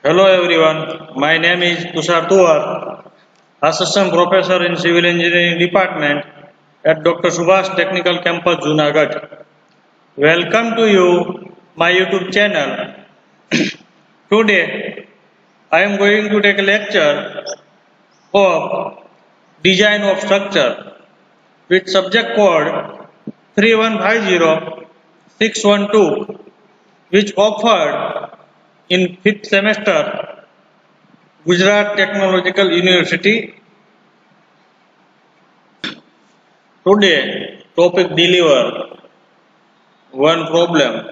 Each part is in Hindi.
Hello everyone, my name is Tushar Tuwar, Assistant Professor in Civil Engineering Department at Dr. Subhash Technical Campus, Junagadh. Welcome to you, my YouTube channel. Today, I am going to take a lecture of Design of Structure with subject code 3150612, which offered in 5th semester Gujarat Technological University. Today, topic deliver one problem,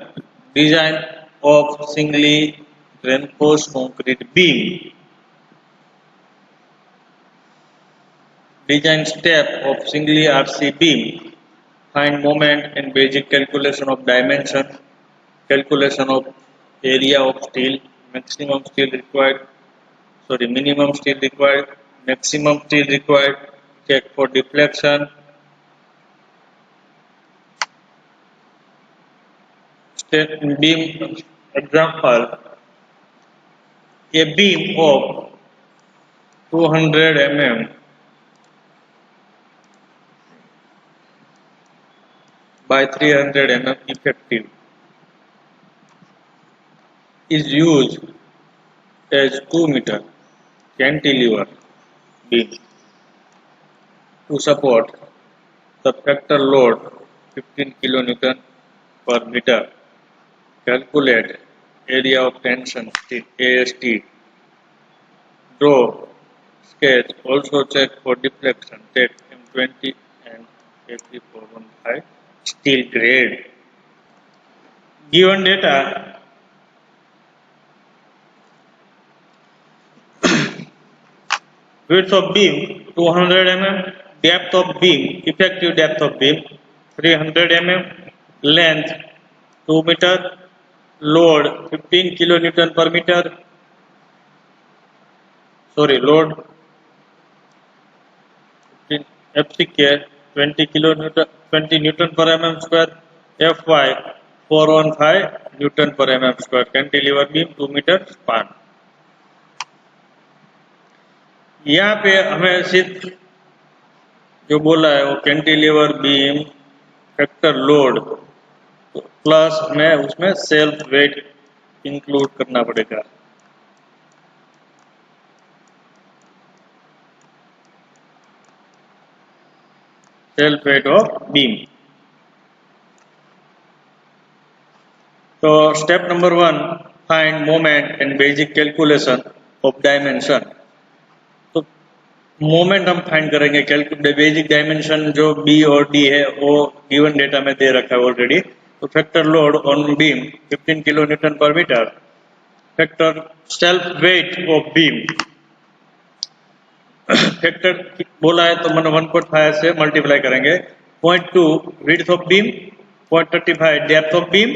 design of singly reinforced concrete beam. Design step of singly RC beam. Find moment and basic calculation of dimension, calculation of area of steel, minimum steel required, maximum steel required, check for deflection, beam example, a beam of 200 mm by 300 mm effective is used as 2-meter cantilever beam to support the factor load 15 kN per meter. Calculate area of tension AST. Draw sketch. Also check for deflection. Take M20 and AK415 steel grade. Given data, width of beam 200 mm, depth of beam, effective depth of beam 300 mm, length 2 meter, load 15 kN per meter. Load FCK 20 Newton per mm square, FY 415 Newton per mm square, cantilever beam 2 meter span. यहाँ पे हमें सिर्फ जो बोला है वो cantilever beam factor load plus हमें उसमें सेल्फ वेट इंक्लूड करना पड़ेगा. Self weight of beam. तो step number 1, find moment and basic calculation of dimension. तो मोमेंट हम फाइंड करेंगे, बेसिक डायमेंशन जो बी और डी है वो गिवन डेटा में दे रखा है ऑलरेडी. तो factor load on beam 15 kN per meter, factor self weight of beam factor बोला है तो मैंने 1.5 से मल्टीप्लाई करेंगे. 0.2 width of beam, 0.35 depth of beam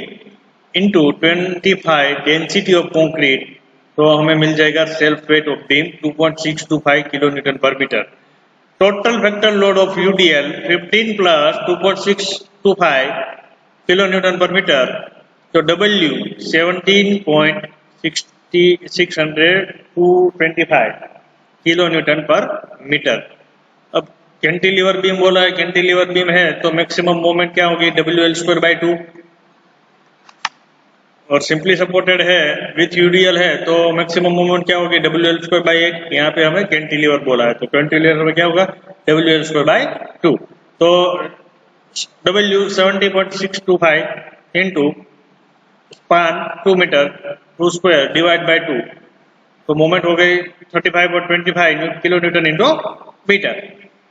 into 25 density of concrete. तो हमें मिल जाएगा self weight of beam 2.625 kN per meter. Total factor load of UDL 15 plus 2.625 kN per meter. तो W 17.625 kN per meter. अब कैंटिलीवर बीम बोला है, कैंटिलीवर बीम है तो मैक्सिमम मोमेंट क्या होगी, WL²/2. और सिंपली सपोर्टेड है विथ यूडीएल है तो मैक्सिमम मोमेंट क्या होगी, WL²/8. यहाँ पे हमें कैंटिलीवर बोला है तो कैंटिलीवर में क्या होगा, WL²/2. तो W 70.625 into span 2 meter 2 square divide by 2. तो मोमेंट हो गई 35.25 kN इंटू मीटर.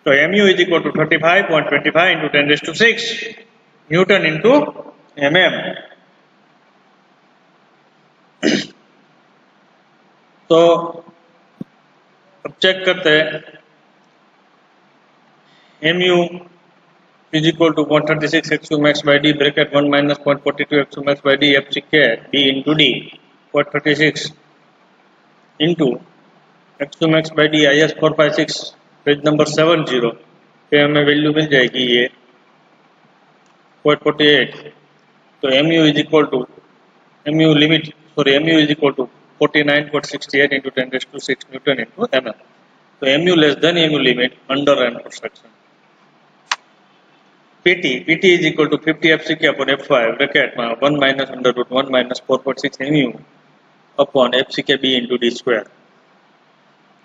तो mu is equal to 35.25 into 10⁶ newton into mm. तो अब चेक करते हैं. mu is equal to 0.36 x max by d bracket 1 minus 0.42 x max by d fck d into d 0.36 into x max by d IS 456 page number 70 पे हमें वैल्यू मिल जाएगी ये 0.48. तो mu is equal to mu is equal to 49.68 into 10⁶ Newton into mm. So mu less than mu limit under run construction. PT is equal to 50 FCK upon F5 bracket 1 minus under root 1 minus 4.6 mu upon FCKB into D square.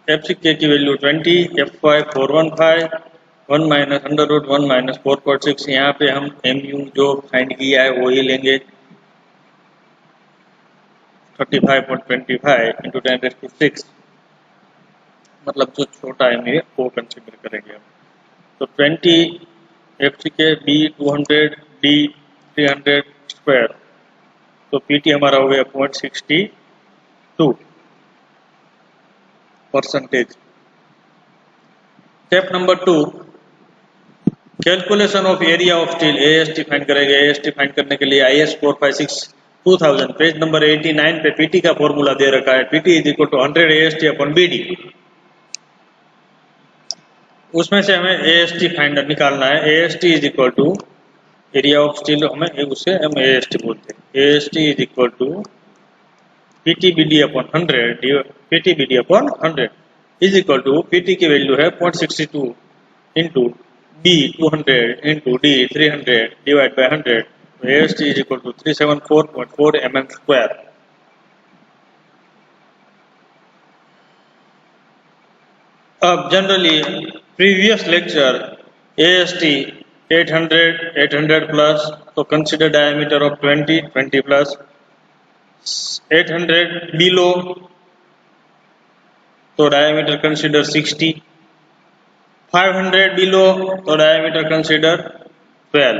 FCK की value 20, F5 415, 1 minus under root 1 minus 4.6. यहाँ पे हम mu जो फाइंड किया है वही लेंगे 35.25 इंटू 10⁶, मतलब जो छोटा mu है वो कंसिडर करेंगे हम. तो 20 FCK B 200 D 300 स्क्वायर, तो PT हमारा हो गया 0.62%. Step number 2, calculation of area of steel. AST find करेंगे. AST फाइंड करने के लिए IS 456-2000 पेज नंबर 89 पे PT का फॉर्मूला दे रखा है. PT is equal to 100 AST upon BD. उसमें से हमें AST फाइंड निकालना है. AST is equal to area of steel, हमें उसे हम AST बोलते हैं. AST is equal to PTBD upon 100 PTBD upon 100 is equal to PT की वैल्यू है 0.62 into B 200 into D 300 divide by 100. AST is equal to 374.4 mm square. अब generally previous lecture AST 800 plus, तो consider diameter of 20 plus. 800 below, तो डायमीटर कंसिडर 60. 500 बिलो, तो डायमीटर कंसिडर 12.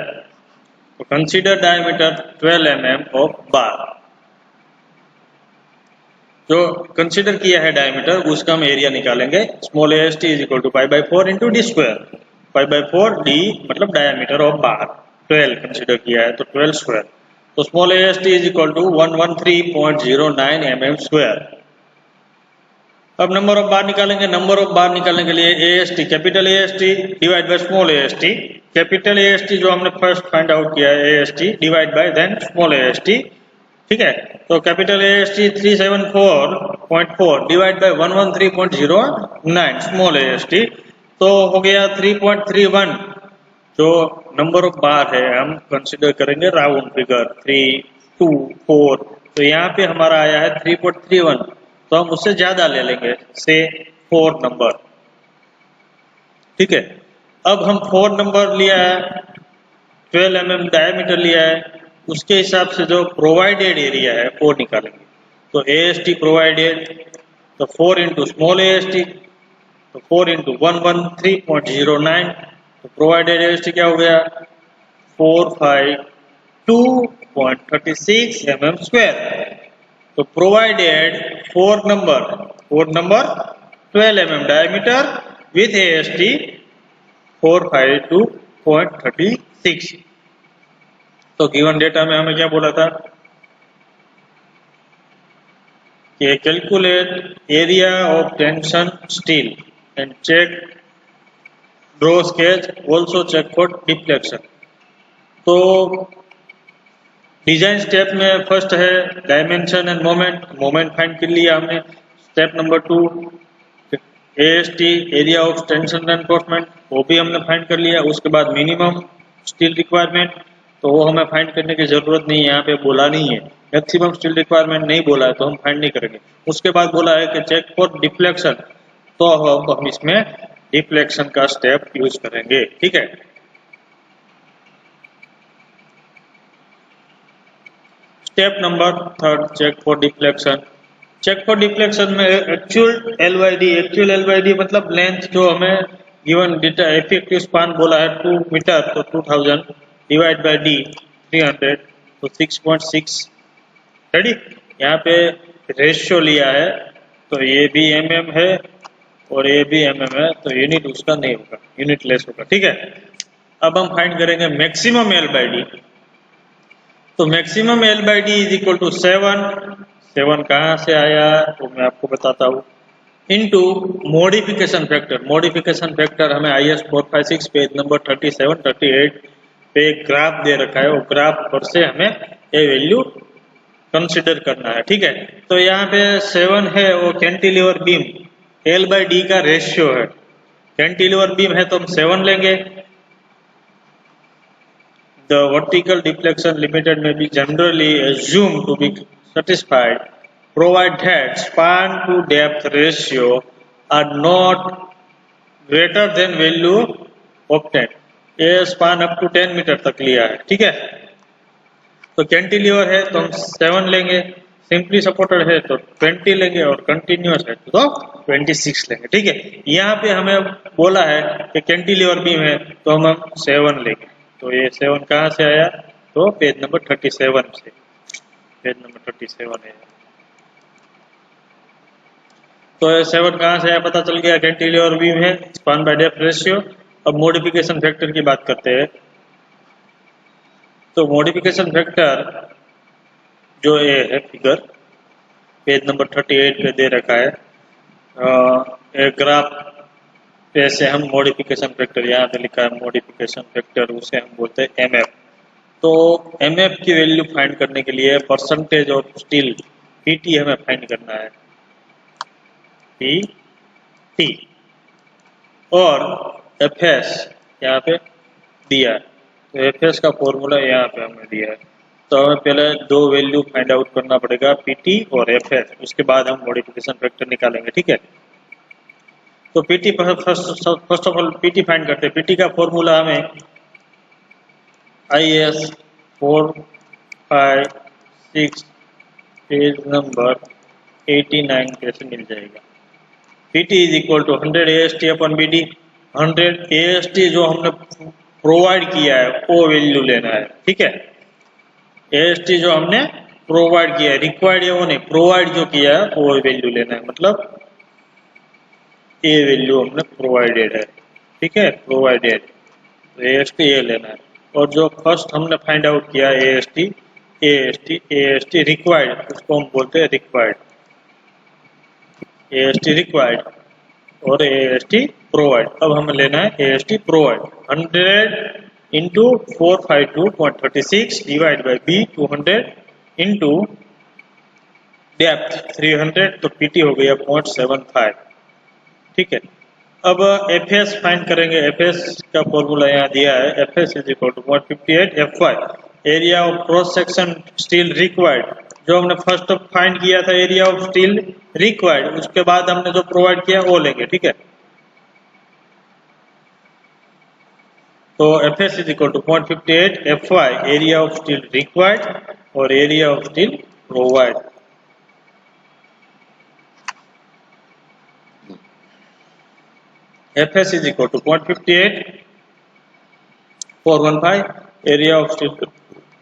तो consider diameter 12 mm of bar. जो कंसिडर किया है डायमीटर उसका हम एरिया निकालेंगे. Small AST is equal to pi by 4 into D square. Pi by 4 D मतलब डायमीटर ऑफ बार, 12 कंसिडर किया है तो 12 स्क्वायर. तो small AST is equal to 113.09 mm square. अब नंबर ऑफ बार निकालेंगे. नंबर ऑफ बार निकालने के लिए AST capital AST divide by small AST. Capital AST जो हमने फर्स्ट फाइंड आउट किया है AST divide by then small AST. ठीक है, तो capital AST 374.4 divide by 113.09 small AST, तो हो गया 3.31. जो नंबर ऑफ बार है हम कंसिडर करेंगे राउंड फिगर 3, 2, 4. तो यहाँ पे हमारा आया है 3.31, तो हम उससे ज्यादा ले लेंगे से 4 नंबर. ठीक है, अब हम 4 नंबर लिया है, 12 mm डायमीटर लिया है, उसके हिसाब से जो प्रोवाइडेड एरिया है वो निकालेंगे. तो AST प्रोवाइडेड, तो 4 इंटू स्मॉल AST, तो 4 इंटू 113.09, तो प्रोवाइडेड AST क्या हो गया 452.36 mm स्क्वायर. तो provided 4 number 12 mm diameter with AST 452.36. तो गिवन डेटा में हमें क्या बोला था कि calculate area of tension steel and check draw sketch also check for deflection. तो डिजाइन स्टेप में फर्स्ट है डायमेंशन एंड मोमेंट फाइंड कर लिया हमने. Step number 2 AST area of tension enforcement, वो भी हमने फाइंड कर लिया. उसके बाद मिनिमम स्टील रिक्वायरमेंट, तो वो हमें फाइंड करने की जरूरत नहीं है, यहाँ पे बोला नहीं है. मैक्सिमम स्टील रिक्वायरमेंट नहीं बोला है तो हम फाइंड नहीं करेंगे. उसके बाद बोला है कि चेक फॉर डिफ्लेक्शन, तो हम इसमें डिफ्लेक्शन का स्टेप यूज करेंगे. ठीक है, step number 3 check for deflection. Check for deflection में एक्चुअल LYD मतलब लेंथ जो हमें गिवन डेटा इफेक्टिव स्पान बोला है 2 मीटर, तो 2000 डिवाइड बाय D 300, तो 6.6. रेडी, यहाँ पे रेशियो लिया है, तो ये भी mm है और ये भी mm है, तो यूनिट उसका नहीं होगा, यूनिट लेस होगा. ठीक है, अब हम फाइंड करेंगे मैक्सिमम L/D. तो maximum L/D is equal to 7 कहाँ से आया तो मैं आपको बताता हूँ, into modification factor. Modification factor हमें IS 456 पेज नंबर 37-38 पे ग्राफ दे रखा है, वो ग्राफ पर से हमें ये वैल्यू कंसिडर करना है, ठीक है। तो यहाँ पे 7 है वो cantilever beam L by D का रेशियो है। कैंटिलीवर बीम है तो हम 7 लेंगे। The vertical deflection limited may be generally assumed to be satisfied provided that span to depth ratio are not greater than value obtained। ये स्पान अप टू 10 मीटर तक लिया है, ठीक है। तो कैंटिलीवर है तो हम 7 लेंगे, सिंपली सपोर्टेड है तो 20 लेंगे और कंटिन्यूअस है तो 26 लेंगे, ठीक है। यहाँ पे हमें बोला है कि कैंटिलीवर बीम है तो हम 7 लेंगे। तो ये 7 कहाँ से आया, तो पेज नंबर 37 से, पेज नंबर 37 है। तो ये 7 कहाँ से आया पता चल गया, कैंटिलीवर बीम है, स्पान बाय डेप्थ रेशियो। अब मॉडिफिकेशन फैक्टर की बात करते हैं। तो मॉडिफिकेशन फैक्टर जो ये है फिगर पेज नंबर 38 पे दे रखा है, एक ग्राफ पे से हम मॉडिफिकेशन फैक्टर, यहाँ पे लिखा है मॉडिफिकेशन फैक्टर, उसे हम बोलते हैं एमएफ। तो एमएफ की वैल्यू फाइंड करने के लिए परसेंटेज ऑफ स्टील पीटी हमें फाइंड करना है, पीटी, और एफएस यहाँ पे दिया है। तो एफएस का फॉर्मूला यहाँ पे हमें दिया है। तो हमें पहले दो वैल्यू फाइंड आउट करना पड़ेगा, पीटी और एफएस, उसके बाद हम मॉडिफिकेशन फैक्टर निकालेंगे, ठीक है। तो PT first of all PT find करते हैं। पीटी का फॉर्मूला हमें IS 456 पेज नंबर 89 कैसे मिल जाएगा। PT is equal to 100 AST upon BD। 100 AST जो हमने प्रोवाइड किया है वो वैल्यू लेना है, ठीक है। AST जो हमने प्रोवाइड किया है, रिक्वायर्ड है वो नहीं, प्रोवाइड जो किया है वो वैल्यू लेना है, मतलब ये वैल्यू हमने प्रोवाइडेड है, ठीक है, प्रोवाइडेड। तो AST ये लेना है। और जो फर्स्ट हमने फाइंड आउट किया AST रिक्वायर्ड, उसको हम बोलते हैं रिक्वायर्ड, AST रिक्वायर्ड और AST प्रोवाइड। अब हमें लेना है AST provide. 100 into 452.36 divide by B 200 into depth 300, तो पीटी हो गया 0.75, ठीक है। अब एफएस फाइंड करेंगे। एफएस का फॉर्मूला यहाँ दिया है, FS is equal to 0.58 FY area of cross section steel required. जो हमने फर्स्ट फाइंड किया था एरिया ऑफ स्टील रिक्वायर्ड, उसके बाद हमने जो प्रोवाइड किया वो लेंगे, ठीक है। तो FS is equal to 0.58 FY area of steel required और area of steel provide. FS is equal to 0.58 415 area of steel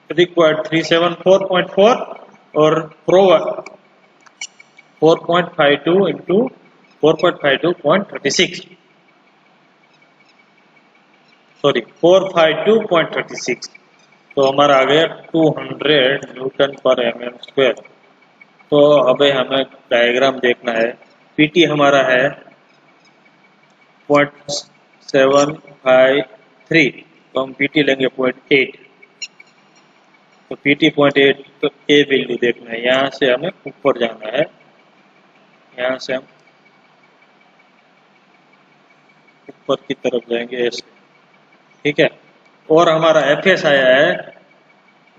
required 374.4 और provide 4.52 into 4.52.36 सॉरी 452.36। तो हमारा आ गया 200 न्यूटन पर mm स्क्वायर। तो अबे हमें डायग्राम देखना है। पीटी हमारा है 0.753, तो हम पीटी लेंगे 0.8। तो पीटी 0.8, तो ए वैल्यू देखना है। यहाँ से हमें ऊपर जाना है, यहाँ से हम ऊपर की तरफ जाएंगे ऐसे, ठीक है। और हमारा एफएस आया है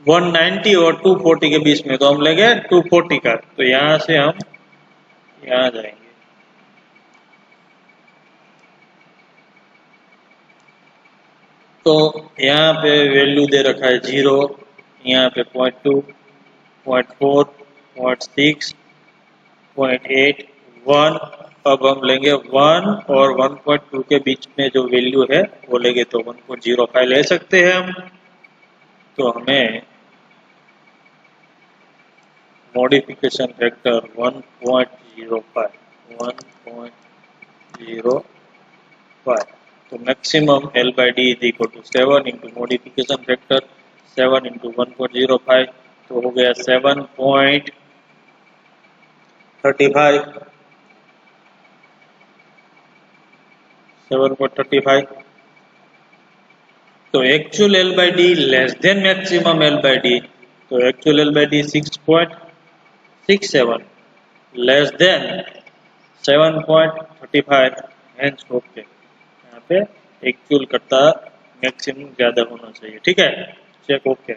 190 और 240 के बीच में, तो हम लेंगे 240 का। तो यहाँ से हम यहाँ जाएंगे, तो यहाँ पे वैल्यू दे रखा है 0, यहाँ पे 0.2, 0.4, 0.6, 0.8, 1। अब हम लेंगे 1 और 1.2 के बीच में जो वैल्यू है वो लेंगे, तो 1.05 ले सकते हैं हम। तो हमें मॉडिफिकेशन फैक्टर 1.05 तो maximum L by D is equal to 7 into modification factor 7 into 1.05, तो हो गया 7.35। तो actual L by D less than maximum L by D, तो actual L by D 6.9 67 less than 7.35 hence okay. यहाँ पे एक्चुअल करता मैक्सिमम ज्यादा होना चाहिए, ठीक है, चेक ओके।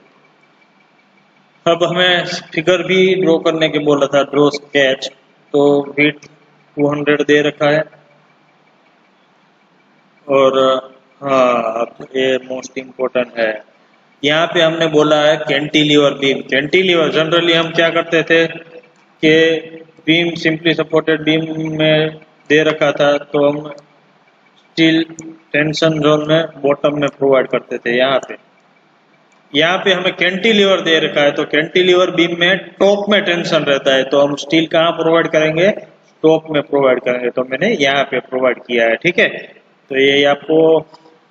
अब हमें फिगर भी ड्रॉ करने के बोला था, ड्रॉ स्केच, तो विड्थ 200 दे रखा है और हाँ अब ये मोस्ट इम्पोर्टेंट है, यहाँ पे हमने बोला है कैंटिलीवर बीम। कैंटिलीवर जनरली हम क्या करते थे कि बीम सिंपली सपोर्टेड बीम में दे रखा था तो हम स्टील टेंशन जोन में बॉटम में प्रोवाइड करते थे। यहाँ पे हमें कैंटिलीवर दे रखा है तो कैंटिलीवर बीम में टॉप में टेंशन रहता है, तो हम स्टील कहाँ प्रोवाइड करेंगे, टॉप में प्रोवाइड करेंगे, तो मैंने यहाँ पे प्रोवाइड किया है, ठीक है। तो ये आपको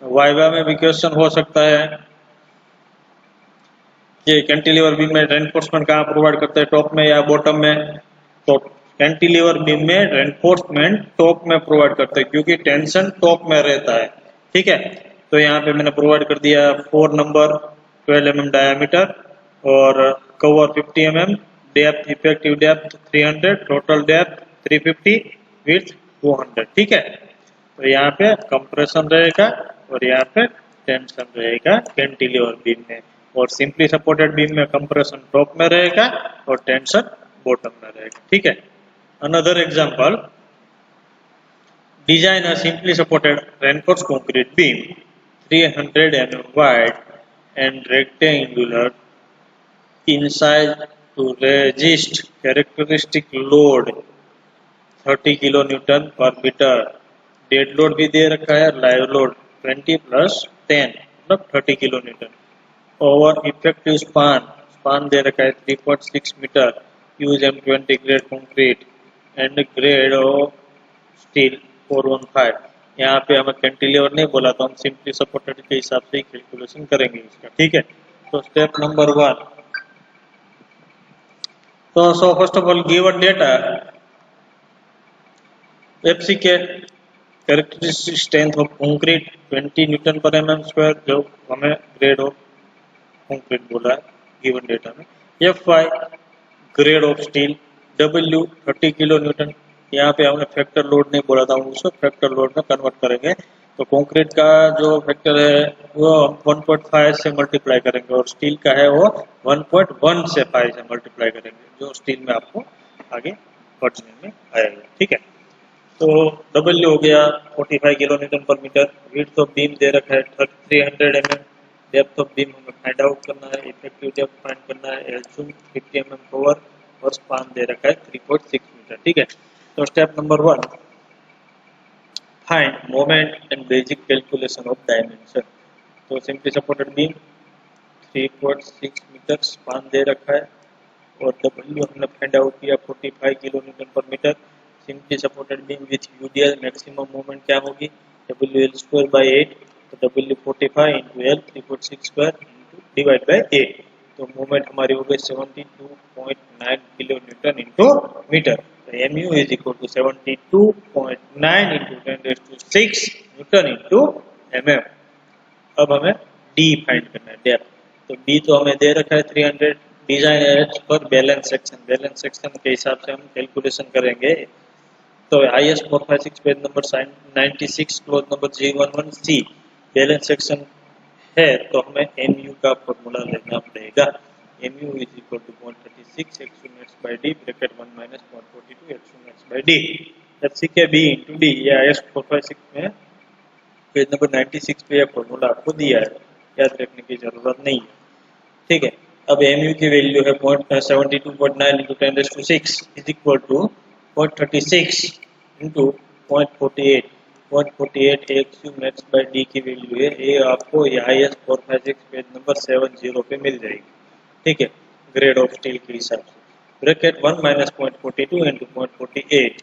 वाइवा में भी क्वेश्चन हो सकता है कि कैंटिलीवर बीम में रेनफोर्समेंट कहाँ प्रोवाइड करते हैं, टॉप में या बॉटम में। तो कैंटिलीवर बीम में रेनफोर्समेंट टॉप में प्रोवाइड करते हैं क्योंकि टेंशन टॉप में रहता है, ठीक है। तो यहाँ पे मैंने प्रोवाइड कर दिया 4 नंबर 12 mm डायामीटर और cover 50 mm, depth effective depth 300, total depth 350, width 200, ठीक है। तो यहाँ पे कंप्रेशन रहेगा और यहाँ पे टेंशन रहेगा कैंटिलीवर बीम में, और सिंपली सपोर्टेड बीम में कंप्रेशन टॉप में रहेगा और टेंशन बॉटम में रहेगा, ठीक है। Another example, design a simply supported reinforced concrete beam 300 mm wide and rectangular in size to resist characteristic load 30 kilonewton per meter। Dead load भी दे रखा है, लाइव लोड 20 + 10 मतलब 30 kilo newton. Over effective span दे रखा है 3.6 metre. Use M20 grade concrete and grade of steel 415। यहाँ पे हमें कैंटिलीवर नहीं बोला तो हम सिंपली सपोर्टेड के हिसाब से ही कैलकुलेशन करेंगे इसका, ठीक है। तो स्टेप नंबर 1, तो so first of all given data FCK characteristic strength of concrete 20 Newton पर mm², जो हमें ग्रेड ऑफ कंक्रीट बोला है गिवन डेटा में। FY grade of steel, W 30 kilo Newton, यहाँ पे हमने फैक्टर लोड नहीं बोला था, उसको फैक्टर लोड में कन्वर्ट करेंगे। तो कंक्रीट का जो फैक्टर है वो हम 1.5 से मल्टीप्लाई करेंगे और स्टील का है वो 1.1 से 5 से मल्टीप्लाई करेंगे, जो स्टील में आपको आगे पढ़ने में आएगा, ठीक है। तो W हो गया 45 किलो न्यूटन पर मीटर। विड्थ ऑफ बीम दे रखा है 300 mm। डेप्थ ऑफ बीम हमें फाइंड आउट करना है, इफेक्टिव डेप्थ फाइंड करना है, एल्सूम 50 mm कवर और स्पान दे रखा है 3.6 मीटर, ठीक है। तो step number 1, find moment and basic calculation of dimension. तो simply supported beam 3.6 metre span दे रखा है और W हमने फाइंड आउट किया 45 किलो न्यूटन पर meter. Simply supported beam with UDL maximum moment क्या होगी, WL²/8, तो W 45 into L 3.6² divide by 8, तो मोमेंट हमारी हो गई 72.9 किलो न्यूटन इंटू मीटर। तो MU is equal to 72.9 into 10⁶ newton into mm। अब हमें D फाइंड करना है, डेप्थ। तो D तो हमें दे रखा है 300। Design as per balance section के हिसाब से हम कैलकुलेशन करेंगे। तो IS 456 page number 96 clause number G11C balance section है, तो हमें MU का फॉर्मूला लेना पड़ेगा। MU is equal to 036 x⁻D bracket 1 - 042 x⁻D। FCK B into D, ये IS 456 में पेज नंबर 96 पे यह फॉर्मूला आपको दिया है, याद रखने की जरूरत नहीं है, ठीक है। अब MU की वैल्यू है 72.9 into 10⁶ is equal to 036 into 0.48। 0.48 x max by D की वैल्यू है, ये आपको IS 456 पेज नंबर 70 पे मिल जाएगी, ठीक है, ग्रेड ऑफ स्टील के हिसाब से। Bracket 1 - 0.42 into 0.48।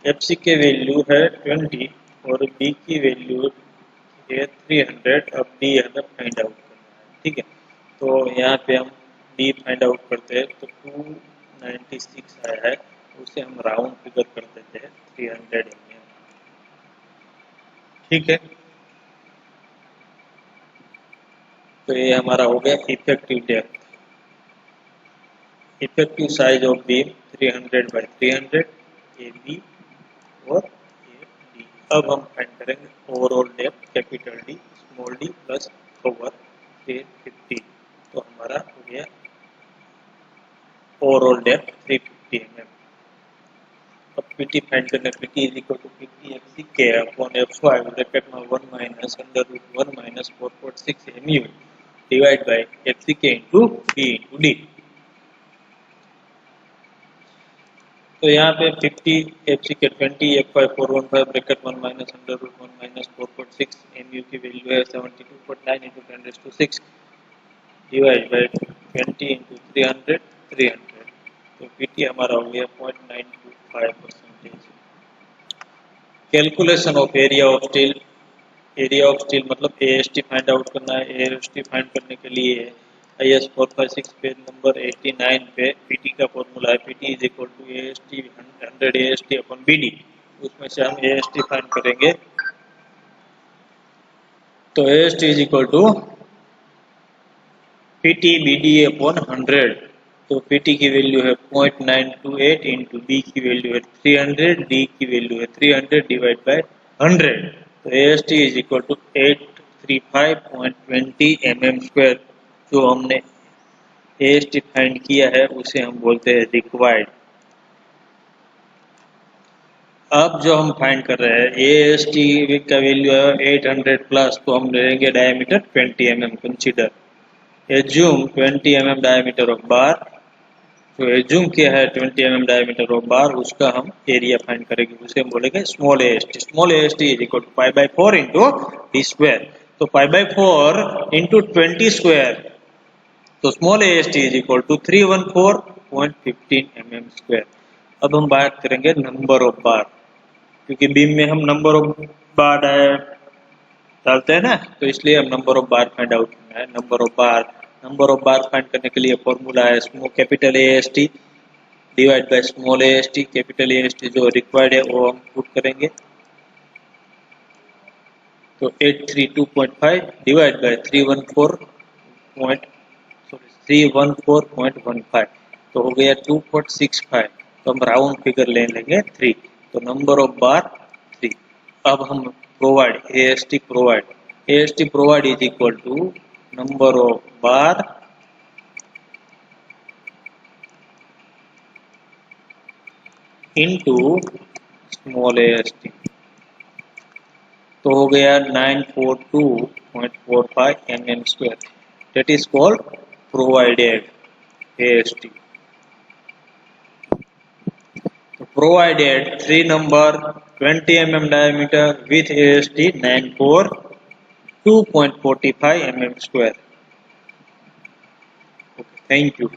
FC की वैल्यू है 20 और B की वैल्यू है 300। अब D हमें फाइंड आउट करना है, ठीक है। तो यहाँ पे हम D फाइंड आउट करते हैं तो 296 आया है, उसे हम राउंड फिगर कर देते हैं 300 mm, ठीक है। तो ये हमारा हो गया effective depth. Effective size of beam 300 by 300 AB और AD। अब हम फाइंड करेंगे overall depth capital D small d plus cover 350। तो हमारा हो गया ओवरऑल डेप्थ 350 mm। अब PT फाइंड करने PT is equal to 50 FCK upon F5 bracket में 1 minus under root 1 minus 4.6 MU divide by FCK into D into D। तो यहाँ पे 50 FCK 20 F5 415 bracket 1 minus under root 1 minus 4.6 MU की वैल्यू है 72.9 इंटू 10⁶ डिवाइड बाय 20 इंटू 300 300। तो PT हमारा हो गया 0.925%। Calculation of area of steel. Area of steel मतलब AST फाइंड आउट करना है। AST फाइंड करने के लिए IS 456 पेज नंबर 89 पे PT का फॉर्मूला है। PT is equal to AST 100 AST upon BD। उसमें से हम AST फाइंड करेंगे। तो AST is equal to PT BD upon 100। तो PT की वैल्यू है 0.928 इंटू B की वैल्यू है 300 D की वैल्यू है 300 डिवाइड बाय 100। तो AST is equal to 835.20 mm²। जो हमने AST फाइंड किया है उसे हम बोलते हैं रिक्वायर्ड। अब जो हम फाइंड कर रहे हैं AST का वैल्यू है 800 प्लस, तो हम लेंगे diameter 20 mm। Consider assume 20 mm diameter of बार। तो एज्यूम किया है 20 mm डायमीटर ऑफ बार, उसका हम एरिया फाइंड करेंगे, उसे हम बोलेंगे small AST। Small AST is equal to π/4 into D square. तो π/4 इंटू 20 स्क्वायर। तो small AST is equal to 314.15 mm²। अब हम बात करेंगे नंबर ऑफ बार, क्योंकि बीम में हम नंबर ऑफ बार डालते हैं ना, तो इसलिए हम number of bar find out करना है। नंबर ऑफ बार फाइंड करने के लिए फॉर्मूला है capital AST divide by small AST। Capital AST जो रिक्वायर्ड है वो हम पुट करेंगे। तो 832.5 डिवाइड बाय 314.15 तो हो गया 2.65। तो हम राउंड फिगर ले लेंगे 3। तो नंबर ऑफ बार 3। अब हम provide AST provide is equal to number of bar into small AST। तो हो गया 942.45 mm²। That is called provided AST। provided 3 number 20 mm diameter with AST 942.45 mm²। Okay, thank you.